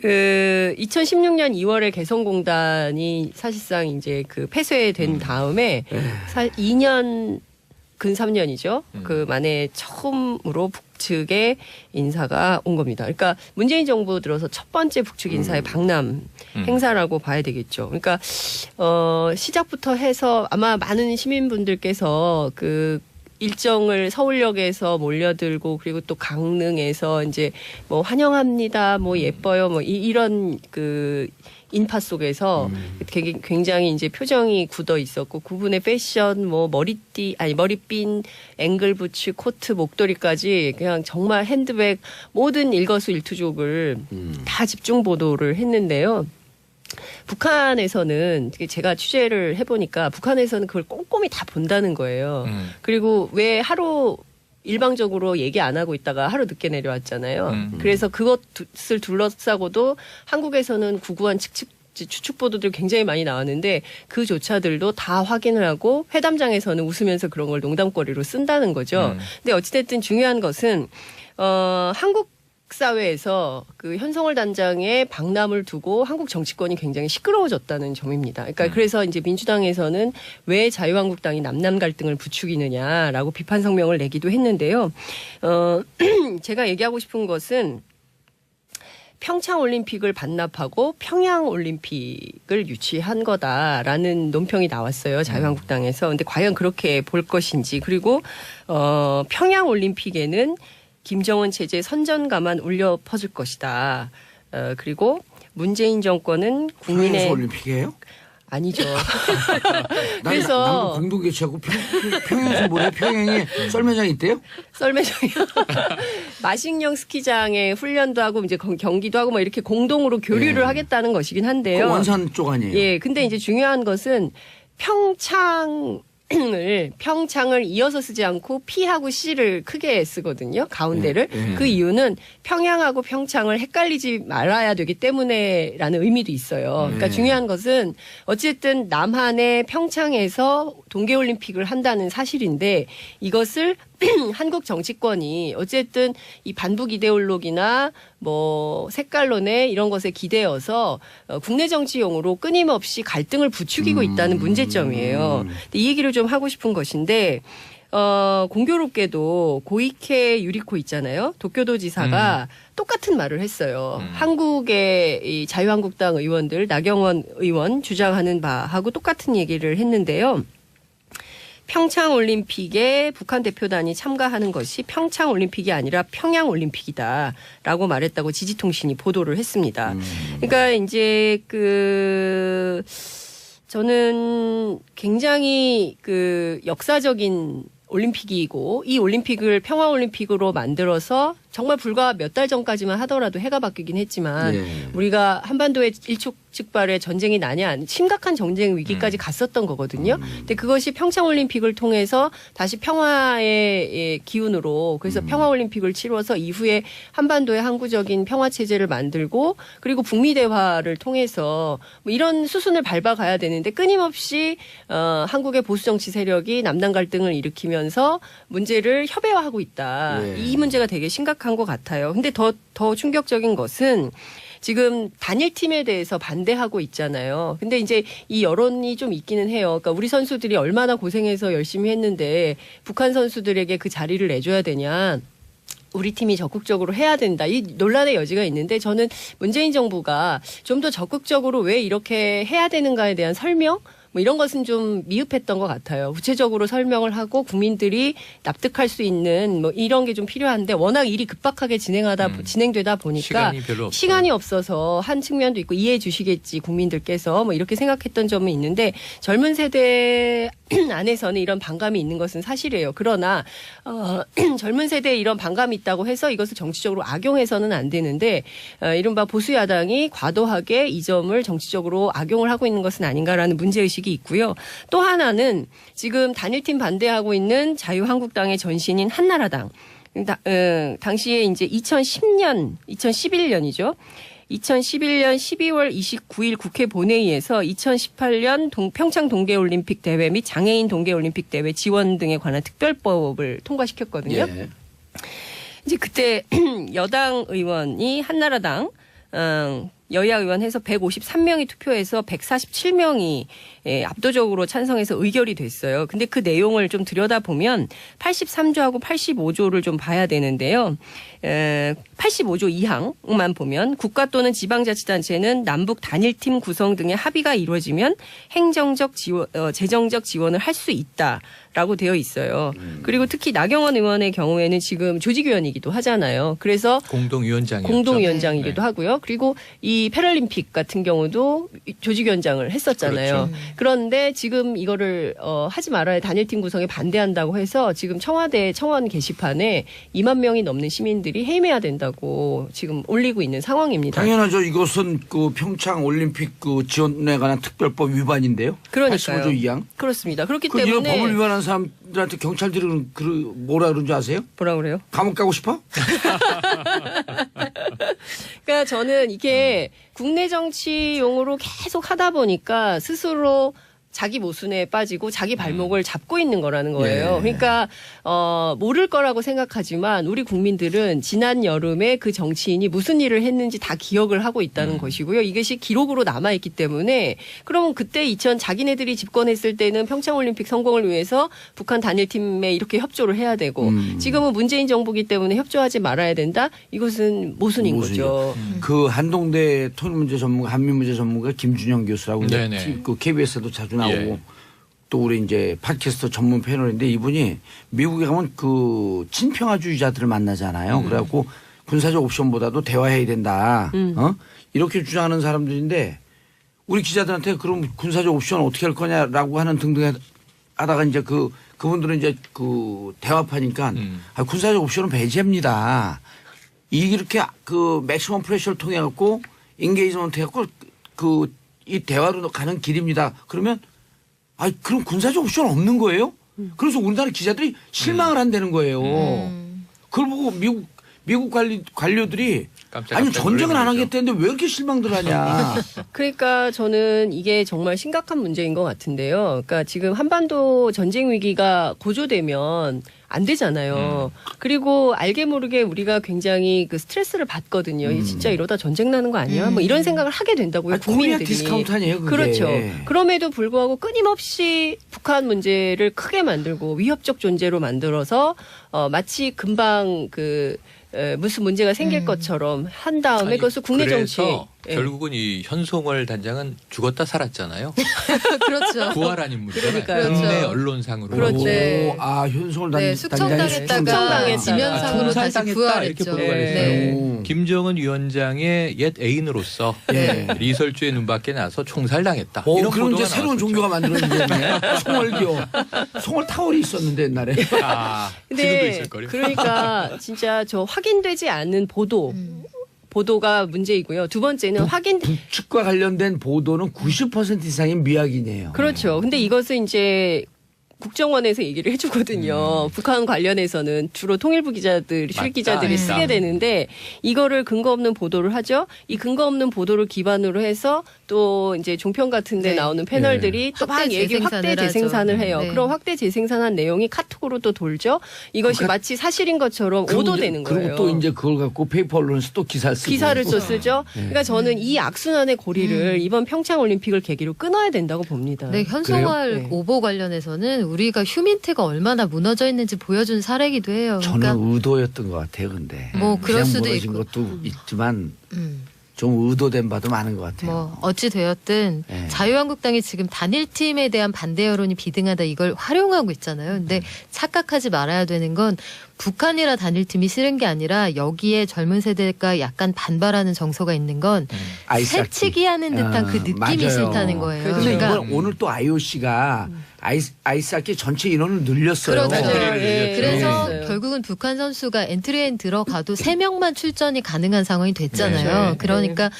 그 2016년 2월에 개성공단이 사실상 이제 그 폐쇄된 다음에 2년 근 3년이죠. 그 만에 처음으로 북측의 인사가 온 겁니다. 그러니까 문재인 정부 들어서 첫 번째 북측 인사의 방남 행사라고 봐야 되겠죠. 그러니까 시작부터 해서 아마 많은 시민분들께서 그 일정을 서울역에서 몰려들고 그리고 또 강릉에서 이제 뭐 환영합니다, 뭐 예뻐요, 뭐 이런 그 인파 속에서 굉장히 이제 표정이 굳어 있었고 그분의 패션, 뭐 머리핀, 앵글 부츠, 코트, 목도리까지 그냥 정말 핸드백 모든 일거수일투족을 다 집중 보도를 했는데요. 북한에서는 제가 취재를 해보니까 북한에서는 그걸 꼼꼼히 다 본다는 거예요. 그리고 왜 하루 일방적으로 얘기 안 하고 있다가 하루 늦게 내려왔잖아요. 그래서 그것을 둘러싸고도 한국에서는 구구한 추측 보도들 굉장히 많이 나왔는데 그조차들도 다 확인을 하고 회담장에서는 웃으면서 그런 걸 농담거리로 쓴다는 거죠. 근데 어찌됐든 중요한 것은 한국 사회에서 그 현성월 단장의 방남을 두고 한국 정치권이 굉장히 시끄러워졌다는 점입니다. 그러니까 그래서 이제 민주당에서는 왜 자유한국당이 남남 갈등을 부추기느냐라고 비판 성명을 내기도 했는데요. 제가 얘기하고 싶은 것은 평창 올림픽을 반납하고 평양 올림픽을 유치한 거다라는 논평이 나왔어요. 자유한국당에서. 근데 과연 그렇게 볼 것인지. 그리고 평양 올림픽에는 김정은 체제 선전가만 울려 퍼질 것이다. 그리고 문재인 정권은 국민의 올림픽이에요? 아니죠. 그래서 남북 공동 개최하고 평양에서 뭐래? 평양에 썰매장이 있대요? 썰매장이요. 마식령 스키장에 훈련도 하고 이제 경기도 하고 뭐 이렇게 공동으로 교류를 하겠다는 것이긴 한데요. 원산 쪽 아니에요? 예. 근데 이제 중요한 것은 평창을 이어서 쓰지 않고 P하고 C를 크게 쓰거든요. 가운데를. 그 이유는 평양하고 평창을 헷갈리지 말아야 되기 때문에라는 의미도 있어요. 그러니까 중요한 것은 어쨌든 남한의 평창에서 동계올림픽을 한다는 사실인데 이것을 한국 정치권이 어쨌든 이 반북 이데올로기나 뭐 색깔론에 이런 것에 기대어서 국내 정치용으로 끊임없이 갈등을 부추기고 있다는 문제점이에요. 근데 이 얘기를 좀 하고 싶은 것인데 공교롭게도 고이케 유리코 있잖아요. 도쿄도지사가 똑같은 말을 했어요. 한국의 이 자유한국당 의원들 나경원 의원 주장하는 바하고 똑같은 얘기를 했는데요. 평창올림픽에 북한 대표단이 참가하는 것이 평창올림픽이 아니라 평양올림픽이다라고 말했다고 지지통신이 보도를 했습니다. 그러니까 이제 저는 굉장히 역사적인 올림픽이고 이 올림픽을 평화올림픽으로 만들어서 정말 불과 몇 달 전까지만 하더라도 해가 바뀌긴 했지만 우리가 한반도에 일촉즉발의 전쟁이 나냐 심각한 전쟁 위기까지 갔었던 거거든요. 근데 그것이 평창올림픽을 통해서 다시 평화의 기운으로 그래서 평화올림픽을 치러서 이후에 한반도의 항구적인 평화체제를 만들고 그리고 북미 대화를 통해서 뭐 이런 수순을 밟아가야 되는데 끊임없이 한국의 보수정치 세력이 남남 갈등을 일으키면서 문제를 협의화하고 있다. 이 문제가 되게 심각한 것 같아요. 근데 더 충격적인 것은 지금 단일팀에 대해서 반대하고 있잖아요. 근데 이제 이 여론이 좀 있기는 해요. 그러니까 우리 선수들이 얼마나 고생해서 열심히 했는데 북한 선수들에게 그 자리를 내줘야 되냐. 우리 팀이 적극적으로 해야 된다. 이 논란의 여지가 있는데 저는 문재인 정부가 좀 더 적극적으로 왜 이렇게 해야 되는가에 대한 설명? 뭐 이런 것은 좀 미흡했던 것 같아요. 구체적으로 설명을 하고 국민들이 납득할 수 있는 뭐 이런 게 좀 필요한데 워낙 일이 급박하게 진행되다 보니까 시간이 없어서 한 측면도 있고 이해해 주시겠지 국민들께서 뭐 이렇게 생각했던 점은 있는데 젊은 세대 안에서는 이런 반감이 있는 것은 사실이에요. 그러나 젊은 세대에 이런 반감이 있다고 해서 이것을 정치적으로 악용해서는 안 되는데 이른바 보수 야당이 과도하게 이 점을 정치적으로 악용을 하고 있는 것은 아닌가라는 문제의식이 있고요. 또 하나는 지금 단일팀 반대하고 있는 자유한국당의 전신인 한나라당. 당시에 이제 2011년이죠. 2011년 12월 29일 국회 본회의에서 2018년 평창 동계올림픽 대회 및 장애인 동계올림픽 대회 지원 등에 관한 특별법을 통과시켰거든요. 이제 그때 여당 의원이 한나라당 여야 의원 해서 153명이 투표해서 147명이 압도적으로 찬성해서 의결이 됐어요. 근데 그 내용을 좀 들여다보면 83조하고 85조를 좀 봐야 되는데요. 85조 2항만 보면 국가 또는 지방자치단체는 남북 단일팀 구성 등의 합의가 이루어지면 행정적 지원, 재정적 지원을 할 수 있다라고 되어 있어요. 그리고 특히 나경원 의원의 경우에는 지금 조직위원이기도 하잖아요. 그래서 공동위원장이기도 하고요. 그리고 이 패럴림픽 같은 경우도 조직위원장을 했었잖아요. 그렇죠. 그런데 지금 이거를 하지 말아야 단일팀 구성에 반대한다고 해서 지금 청와대 청원 게시판에 2만 명이 넘는 시민들이 해임해야 된다고 지금 올리고 있는 상황입니다. 당연하죠. 이것은 그 평창 올림픽 그 지원에 관한 특별법 위반인데요. 그러니까요. 85조 2항. 그렇습니다. 그렇기 그 이런 때문에 법을 위반한 사람들한테 경찰들이 뭐라 그러는 줄 아세요? 뭐라 그래요? 감옥 가고 싶어? 그러니까 저는 이게 국내 정치용으로 계속 하다 보니까 스스로 자기 모순에 빠지고 자기 발목을 잡고 있는 거라는 거예요. 예. 그러니까 모를 거라고 생각하지만 우리 국민들은 지난 여름에 그 정치인이 무슨 일을 했는지 다 기억을 하고 있다는 것이고요. 이것이 기록으로 남아있기 때문에 그럼 그때 자기네들이 집권했을 때는 평창올림픽 성공을 위해서 북한 단일팀에 이렇게 협조를 해야 되고 지금은 문재인 정부기 때문에 협조하지 말아야 된다. 이것은 모순인 거죠. 그 한동대 통일문제 전문가, 한미문제 전문가 김준영 교수라고 네네. 그 KBS에도 자주 나오고 예. 또 우리 이제 팟캐스트 전문 패널인데 이분이 미국에 가면 그 친평화주의자들을 만나잖아요. 그래갖고 군사적 옵션보다도 대화해야 된다. 이렇게 주장하는 사람들인데 우리 기자들한테 그럼 군사적 옵션 어떻게 할 거냐라고 하는 등등 하다가 이제 그분들은 이제 그 대화파니까 군사적 옵션은 배제합니다. 이렇게 그 맥시멈 프레셔를 통해 갖고 인게이지먼트 해갖고 이 대화로 가는 길입니다. 그러면 그럼 군사적 옵션 없는 거예요? 그래서 우리나라 기자들이 실망을 한다는 거예요. 그걸 보고 미국 관료들이 아니 전쟁을 안 하겠다는데 왜 이렇게 실망들 하냐. 그러니까 저는 이게 정말 심각한 문제인 것 같은데요. 그러니까 지금 한반도 전쟁 위기가 고조되면 안 되잖아요. 그리고 알게 모르게 우리가 굉장히 그 스트레스를 받거든요. 진짜 이러다 전쟁 나는 거 아니야? 뭐 이런 생각을 하게 된다고요. 코리아 국민들이. 디스카운트 아니에요, 그게. 그렇죠. 그럼에도 불구하고 끊임없이 북한 문제를 크게 만들고 위협적 존재로 만들어서 마치 금방 무슨 문제가 생길 것처럼 한 다음에 그것을 국내 정치에 그래서 결국은 이 현송월 단장은 죽었다 살았잖아요. 그렇죠. 부활한 인물이잖아요. 그러니까요. 국내 그렇죠. 언론상으로. 그렇죠. 네. 현송을 네, 단장이 숙청당했다가 지면상으로 다시 이렇게 부활했죠. 보도가 됐어요. 김정은 위원장의 옛 애인으로서 리설주의 눈밖에 나서 총살당했다. 이런 그럼 보도가 이제 새로운 나왔었죠. 종교가 만들어지겠네. 송월교. 송월 타월이 있었는데 옛날에. 지금도 근데 있을 거요. 그러니까 진짜 저 확인되지 않은 보도가 문제이고요. 두 번째는 북측과 관련된 보도는 90% 이상이 미확인이에요. 그렇죠. 근데 이것은 이제 국정원에서 얘기를 해주거든요. 북한 관련해서는 주로 통일부 기자들, 실기자들이 맞다. 쓰게 되는데 이거를 근거 없는 보도를 하죠. 이 근거 없는 보도를 기반으로 해서 또 이제 종편 같은 데 네. 나오는 패널들이 또 막 확대 재생산을 해요. 네. 그럼 확대 재생산한 내용이 카톡으로 또 돌죠. 이것이 마치 사실인 것처럼 오도되는 거예요. 그리고 또 이제 그걸 갖고 페이퍼 언론에서 또 기사를 쓰고. 기사를 또 쓰죠. 그러니까 저는 이 악순환의 고리를 이번 평창올림픽을 계기로 끊어야 된다고 봅니다. 네, 현송월 그래요? 네. 오보 관련해서는 우리가 휴민트가 얼마나 무너져 있는지 보여준 사례이기도 해요. 저는 그러니까 의도였던 것 같아요. 근데 뭐 그럴 그냥 수도 무너진 있고. 것도 있지만 음. 좀 의도된 바도 많은 것 같아요. 뭐 어찌 되었든 네. 자유한국당이 지금 단일팀에 대한 반대 여론이 비등하다 이걸 활용하고 있잖아요. 근데 착각하지 말아야 되는 건 북한이라 단일팀이 싫은 게 아니라 여기에 젊은 세대가 약간 반발하는 정서가 있는 건 아이스하키. 새치기하는 듯한 그 느낌이 맞아요. 싫다는 거예요. 그렇죠. 근데 그러니까 이번 오늘 또 IOC가 아이스하키 전체 인원을 늘렸어요. 그렇죠. 예, 그래서 네. 결국은 북한 선수가 엔트리에 들어가도 3명만 출전이 가능한 상황이 됐잖아요. 네. 그러니까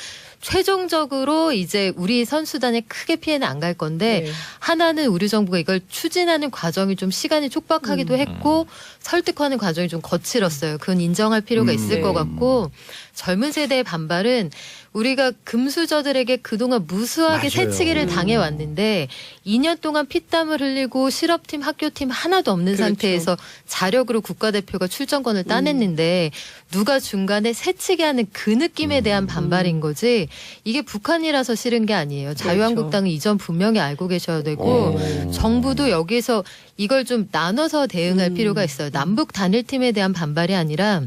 최종적으로 이제 우리 선수단에 크게 피해는 안 갈 건데 네. 하나는 우리 정부가 이걸 추진하는 과정이 좀 시간이 촉박하기도 했고 설득하는 과정이 좀 거칠었어요. 그건 인정할 필요가 있을 네. 것 같고 젊은 세대의 반발은 우리가 금수저들에게 그동안 무수하게 맞아요. 새치기를 당해왔는데 2년 동안 피땀을 흘리고 실업팀, 학교팀 하나도 없는 그렇죠. 상태에서 자력으로 국가대표가 출전권을 따냈는데 누가 중간에 새치기 하는 그 느낌에 대한 반발인 거지 이게 북한이라서 싫은 게 아니에요. 자유한국당은 이전 분명히 알고 계셔야 되고 정부도 여기서 이걸 좀 나눠서 대응할 필요가 있어요. 남북 단일팀에 대한 반발이 아니라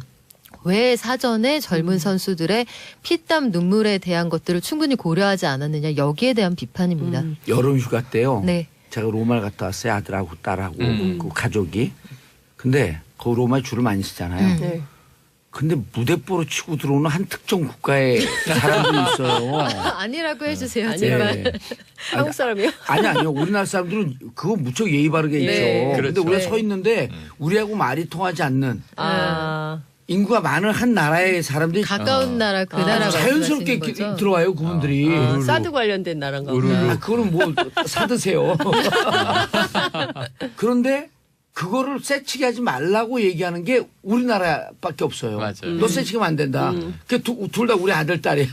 왜 사전에 젊은 선수들의 피땀 눈물에 대한 것들을 충분히 고려하지 않았느냐 여기에 대한 비판입니다. 여름 휴가 때요. 네. 제가 로마를 갔다 왔어요. 아들하고 딸하고 그 가족이. 근데 그 로마에 줄을 많이 쓰잖아요. 네. 근데 무대뽀로 치고 들어오는 한 특정 국가의 사람들이 있어요. 아니라고 해주세요. 아니라고. 제발. 네. 한국 사람이요? 아니요. 우리나라 사람들은 그거 무척 예의 바르게 네. 있죠. 근데 그렇죠. 우리가 네. 서 있는데 우리하고 말이 통하지 않는 아. 인구가 많은 한 나라의 사람들이 가까운 나라 그 나라 자연스럽게 말씀하시는 거죠? 들어와요. 그분들이. 사드 관련된 나라인가 으르르. 보다. 아, 그거는 뭐 사드세요. 그런데 그거를 새치기 하지 말라고 얘기하는 게 우리나라밖에 없어요. 맞아요. 너 새치기면 안 된다. 둘 다 우리 아들 딸이야.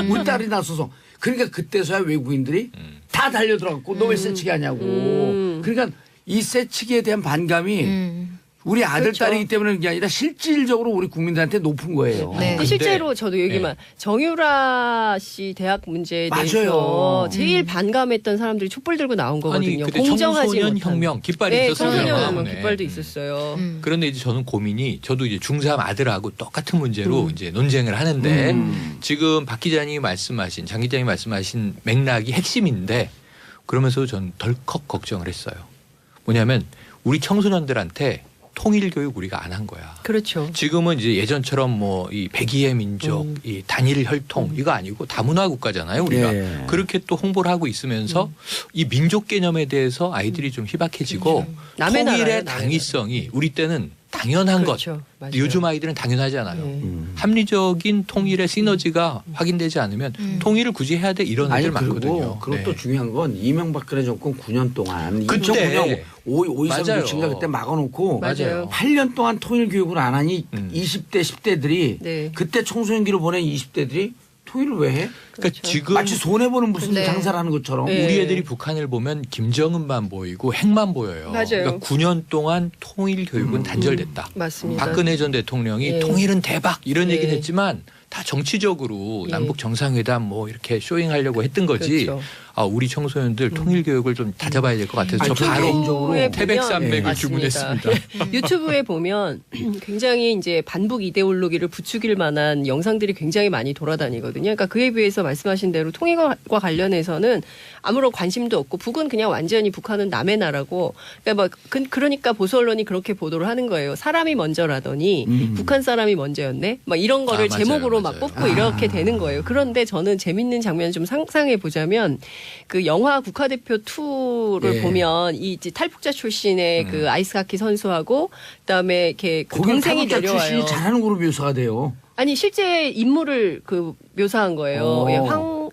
우리 딸이 나서서. 그러니까 그때서야 외국인들이 다 달려들어갖고 너 왜 새치기 하냐고. 그러니까 이 새치기에 대한 반감이 우리 아들 그렇죠. 딸이기 때문에 그게 아니라 실질적으로 우리 국민들한테 높은 거예요. 네. 근데 실제로 저도 얘기만 정유라 씨 대학 문제에 맞아요. 대해서 제일 반감했던 사람들이 촛불 들고 나온 아니 거거든요. 그때 공정하지 청소년 못한. 혁명 깃발이 네, 있었어요. 청소년 혁명 네. 깃발도 있었어요. 그런데 이제 저는 고민이 저도 이제 중3 아들하고 똑같은 문제로 이제 논쟁을 하는데 지금 박 기자님이 말씀하신 장 기자님이 말씀하신 맥락이 핵심인데 그러면서 전 덜컥 걱정을 했어요. 뭐냐면 우리 청소년들한테 통일 교육 우리가 안 한 거야. 그렇죠. 지금은 이제 예전처럼 뭐 이 백이의 민족, 이 단일 혈통 이거 아니고 다문화 국가잖아요. 우리가 네. 그렇게 또 홍보를 하고 있으면서 이 민족 개념에 대해서 아이들이 좀 희박해지고 남의 나라예요, 통일의 남의 당위성이 우리 때는 당연한 그렇죠. 것. 맞아요. 요즘 아이들은 당연하지 않아요. 네. 합리적인 통일의 시너지가 확인되지 않으면 통일을 굳이 해야 돼 이런 아니 애들 많거든요. 그리고 또 네. 중요한 건 이명박근혜 정권 9년 동안 그때 2009년 5.23 맞아요. 조치인가 그때 막아놓고 맞아요. 8년 동안 통일 교육을 안 하니 20대 10대들이 네. 그때 청소년기를 보낸 20대들이 통일을 왜 해? 그러니까 지금 마치 손해보는 무슨 네. 장사를 하는 것처럼. 네. 우리 애들이 북한을 보면 김정은만 보이고 핵만 보여요. 맞아요. 그러니까 9년 동안 통일 교육은 단절됐다. 맞습니다. 박근혜 전 대통령이 네. 통일은 대박 이런 네. 얘기는 했지만 다 정치적으로 예. 남북 정상회담 뭐 이렇게 쇼잉하려고 했던 거지. 그렇죠. 아, 우리 청소년들 통일 교육을 좀 다잡아야 될 것 같아서 아니, 저 저 바로 개인적으로 태백산맥을 맞습니다. 주문했습니다. 유튜브에 보면 굉장히 이제 반북 이데올로기를 부추길 만한 영상들이 굉장히 많이 돌아다니거든요. 그러니까 그에 비해서 말씀하신 대로 통일과 관련해서는 아무런 관심도 없고 북은 그냥 완전히 북한은 남의 나라고 그러니까 그러니까 보수 언론이 그렇게 보도를 하는 거예요. 사람이 먼저라더니 북한 사람이 먼저였네. 막 이런 거를 맞아요, 제목으로 맞아요. 막 뽑고 이렇게 되는 거예요. 그런데 저는 재밌는 장면 좀 상상해 보자면 그 영화 국가대표 2를 예. 보면 이 이제 탈북자 출신의 그 아이스하키 선수하고 그다음에 이렇게 그 거기는 동생이 탈북자 내려와요. 출신이 잘하는 걸로 묘사가 돼요. 아니 실제 인물을 그 묘사한 거예요. 예,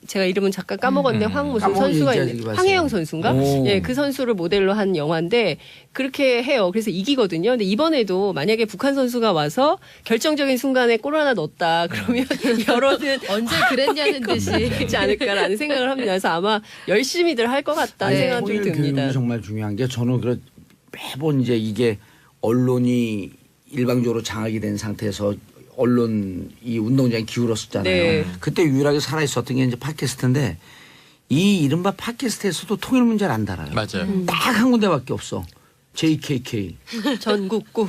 제가 이름은 잠깐 까먹었는데 황 무슨 까먹은 선수가 얘기하지 있는 마세요. 황혜영 선수인가? 오. 예, 그 선수를 모델로 한 영화인데 그렇게 해요. 그래서 이기거든요. 근데 이번에도 만약에 북한 선수가 와서 결정적인 순간에 골 하나 넣었다. 그러면 여론은 언제 그랬냐는 듯이. 되지 않을까라는 생각을 합니다. 그래서 아마 열심히들 할 것 같다는 네. 생각이 통일 듭니다. 교육이 정말 중요한 게 저는 매번 이제 이게 언론이 일방적으로 장악이 된 상태에서 언론 이 운동장이 기울었었잖아요. 네. 그때 유일하게 살아 있었던 게 이제 팟캐스트인데 이 이른바 팟캐스트에서도 통일 문제를 안 달아요. 맞아요. 딱 한 군데밖에 없어. JKK. 전국구.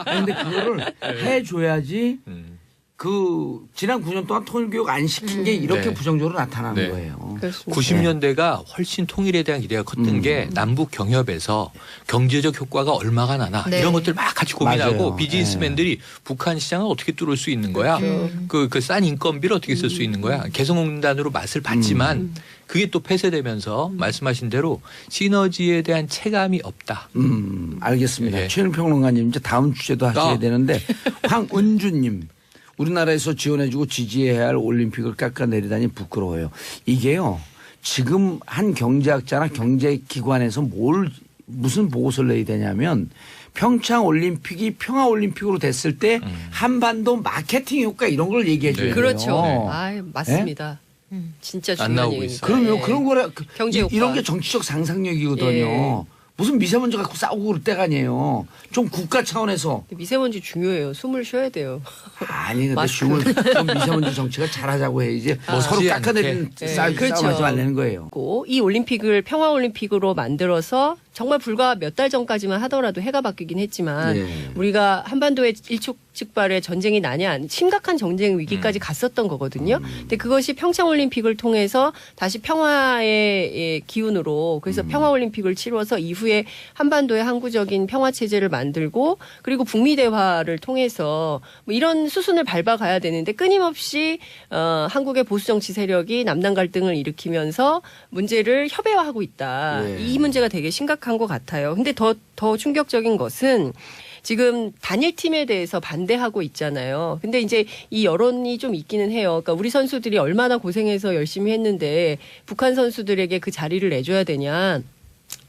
아니, 근데 그거를 해줘야지 음. 그 지난 9년 동안 통일 교육 안 시킨 게 이렇게 네. 부정적으로 나타나는 네. 거예요. 그렇습니다. 90년대가 훨씬 통일에 대한 기대가 컸던 게 남북 경협에서 경제적 효과가 얼마가 나나 네. 이런 것들 막 같이 고민하고 맞아요. 비즈니스맨들이 북한 시장을 어떻게 뚫을 수 있는 거야. 그 싼 인건비를 어떻게 쓸 수 있는 거야. 개성공단으로 맛을 봤지만 그게 또 폐쇄되면서 말씀하신 대로 시너지에 대한 체감이 없다. 알겠습니다. 예. 최윤 평론가님 이제 다음 주제도 하셔야 아. 되는데 황은주님 우리나라에서 지원해주고 지지해야 할 올림픽을 깎아내리다니 부끄러워요. 이게요 지금 한 경제학자나 경제기관에서 무슨 보고서를 내야 되냐면 평창 올림픽이 평화 올림픽으로 됐을 때 한반도 마케팅 효과 이런 걸 얘기해 줘요. 네. 그렇죠. 네. 아, 맞습니다. 진짜 안 중요한 나오고 얘기입니다. 있어요. 그럼요. 네. 그런 거라 경제 효과. 이런 게 정치적 상상력이거든요. 무슨 미세먼지 갖고 싸우고 그럴 때가 아니에요. 좀 국가 차원에서 미세먼지 중요해요. 숨을 쉬어야 돼요. 아니 근데 마스크. 좀 미세먼지 정치가 잘하자고 해 이제 뭐 서로 못지않게. 깎아내리는 네, 싸움하지 그렇죠. 말라는 거예요. 이 올림픽을 평화 올림픽으로 만들어서 정말 불과 몇 달 전까지만 하더라도 해가 바뀌긴 했지만 네. 우리가 한반도에 일촉즉발의 전쟁이 나냐 심각한 전쟁 위기까지 갔었던 거거든요. 근데 그것이 평창 올림픽을 통해서 다시 평화의 기운으로 그래서 평화 올림픽을 치러서 이후에 한반도의 항구적인 평화 체제를 만들고 그리고 북미 대화를 통해서 뭐 이런 수순을 밟아가야 되는데 끊임없이 한국의 보수 정치 세력이 남남 갈등을 일으키면서 문제를 협의화하고 있다. 네. 이 문제가 되게 심각한 것 같아요. 근데 더 충격적인 것은 지금 단일팀에 대해서 반대하고 있잖아요. 근데 이제 이 여론이 좀 있기는 해요. 그러니까 우리 선수들이 얼마나 고생해서 열심히 했는데 북한 선수들에게 그 자리를 내줘야 되냐.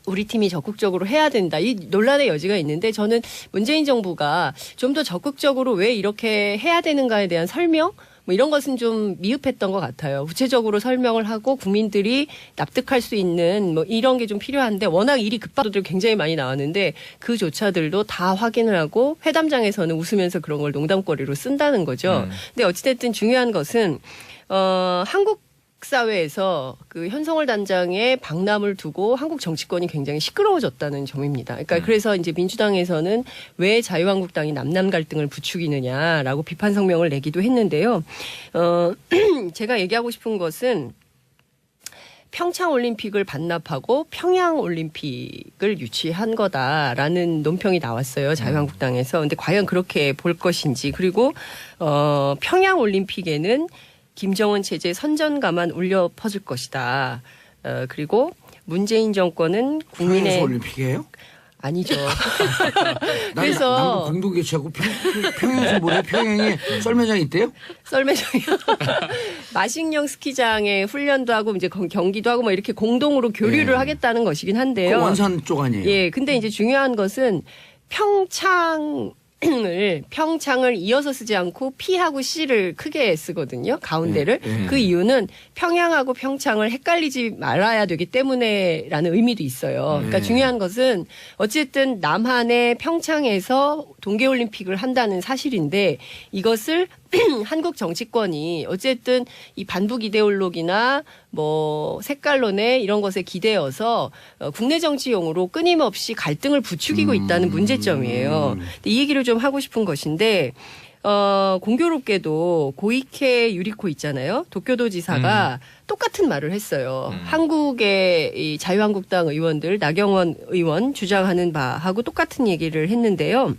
우리 팀이 적극적으로 해야 된다. 이 논란의 여지가 있는데 저는 문재인 정부가 좀 더 적극적으로 왜 이렇게 해야 되는가에 대한 설명? 뭐 이런 것은 좀 미흡했던 것 같아요. 구체적으로 설명을 하고 국민들이 납득할 수 있는 뭐 이런 게 좀 필요한데 워낙 일이 급박도들 굉장히 많이 나왔는데 그조차들도 다 확인을 하고 회담장에서는 웃으면서 그런 걸 농담거리로 쓴다는 거죠. 근데 어찌됐든 중요한 것은 한국 사회에서 그 현성월 단장의 방남을 두고 한국 정치권이 굉장히 시끄러워졌다는 점입니다. 그러니까 그래서 이제 민주당에서는 왜 자유한국당이 남남 갈등을 부추기느냐라고 비판 성명을 내기도 했는데요. 제가 얘기하고 싶은 것은 평창 올림픽을 반납하고 평양 올림픽을 유치한 거다라는 논평이 나왔어요. 자유한국당에서. 근데 과연 그렇게 볼 것인지 그리고 평양 올림픽에는 김정은 체제 선전가만 울려 퍼질 것이다. 그리고 문재인 정권은 국민의 평양에서 올림픽이에요? 아니죠. 그래서 그래서 공동 개최하고 평양에서 뭐래? 평양에 썰매장이 있대요? 썰매장이요. 마식령 스키장에 훈련도 하고 이제 경기도 하고 뭐 이렇게 공동으로 교류를 네. 하겠다는 것이긴 그 한데요. 원산 쪽 아니에요? 예, 근데 이제 중요한 것은 평창을 이어서 쓰지 않고 P하고 C를 크게 쓰거든요. 가운데를. 네. 그 이유는 평양하고 평창을 헷갈리지 말아야 되기 때문에라는 의미도 있어요. 그러니까 중요한 것은 어쨌든 남한의 평창에서 동계올림픽을 한다는 사실인데 이것을 한국 정치권이 어쨌든 이 반북 이데올로기나 뭐 색깔론에 이런 것에 기대어서 국내 정치용으로 끊임없이 갈등을 부추기고 있다는 문제점이에요. 근데 이 얘기를 좀 하고 싶은 것인데 공교롭게도 고이케 유리코 있잖아요. 도쿄도 지사가 똑같은 말을 했어요. 한국의 이 자유한국당 의원들 나경원 의원 주장하는 바하고 똑같은 얘기를 했는데요.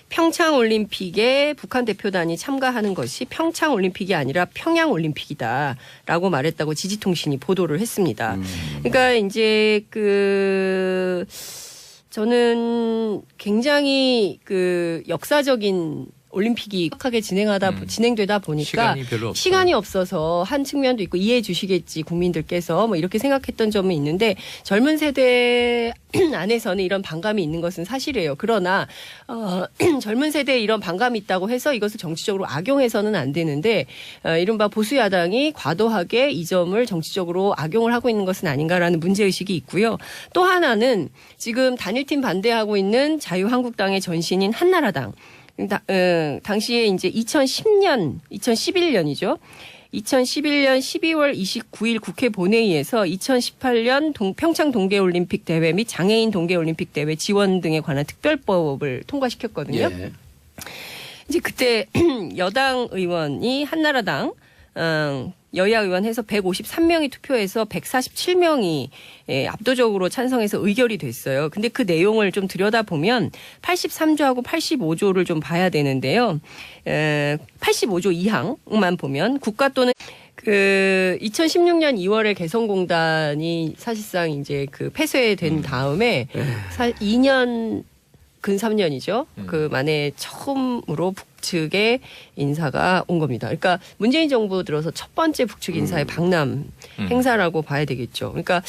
평창올림픽에 북한 대표단이 참가하는 것이 평창올림픽이 아니라 평양올림픽이다라고 말했다고 지지통신이 보도를 했습니다. 그러니까 이제 저는 굉장히 역사적인 올림픽이 하게 진행되다 보니까 시간이 별로 없어요. 시간이 없어서 한 측면도 있고 이해해 주시겠지 국민들께서 뭐 이렇게 생각했던 점은 있는데 젊은 세대 안에서는 이런 반감이 있는 것은 사실이에요. 그러나 젊은 세대에 이런 반감이 있다고 해서 이것을 정치적으로 악용해서는 안 되는데 이른바 보수 야당이 과도하게 이 점을 정치적으로 악용을 하고 있는 것은 아닌가라는 문제의식이 있고요. 또 하나는 지금 단일팀 반대하고 있는 자유한국당의 전신인 한나라당. 당시에 이제 2011년이죠. 2011년 12월 29일 국회 본회의에서 2018년 평창 동계올림픽 대회 및 장애인 동계올림픽 대회 지원 등에 관한 특별법을 통과시켰거든요. 예. 이제 그때 여당 의원이 한나라당 여야 의원 해서 153명이 투표해서 147명이 압도적으로 찬성해서 의결이 됐어요. 근데 그 내용을 좀 들여다보면 83조하고 85조를 좀 봐야 되는데요. 85조 2항만 보면 국가 또는 2016년 2월에 개성공단이 사실상 이제 폐쇄된 다음에 2년 근 3년이죠. 그 만에 처음으로 북측의 인사가 온 겁니다. 그러니까 문재인 정부 들어서 첫 번째 북측 인사의 방남 행사라고 봐야 되겠죠. 그러니까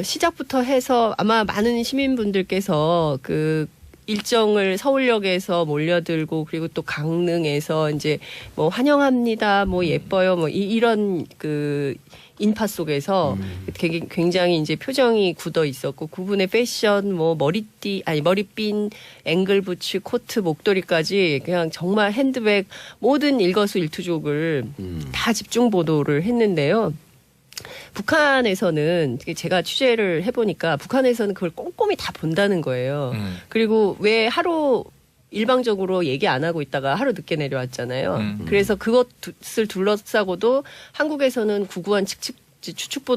시작부터 해서 아마 많은 시민분들께서 그 일정을 서울역에서 몰려들고 그리고 또 강릉에서 이제 뭐 환영합니다, 뭐 예뻐요, 뭐 이런 그 인파 속에서 굉장히 이제 표정이 굳어 있었고 그분의 패션, 뭐 머리핀, 앵글 부츠, 코트, 목도리까지 그냥 정말 핸드백 모든 일거수일투족을 다 집중 보도를 했는데요. 북한에서는 제가 취재를 해보니까 북한에서는 그걸 꼼꼼히 다 본다는 거예요. 그리고 왜 하루 일방적으로 얘기 안 하고 있다가 하루 늦게 내려왔잖아요. 그래서 그것을 둘러싸고도 한국에서는 구구한 추측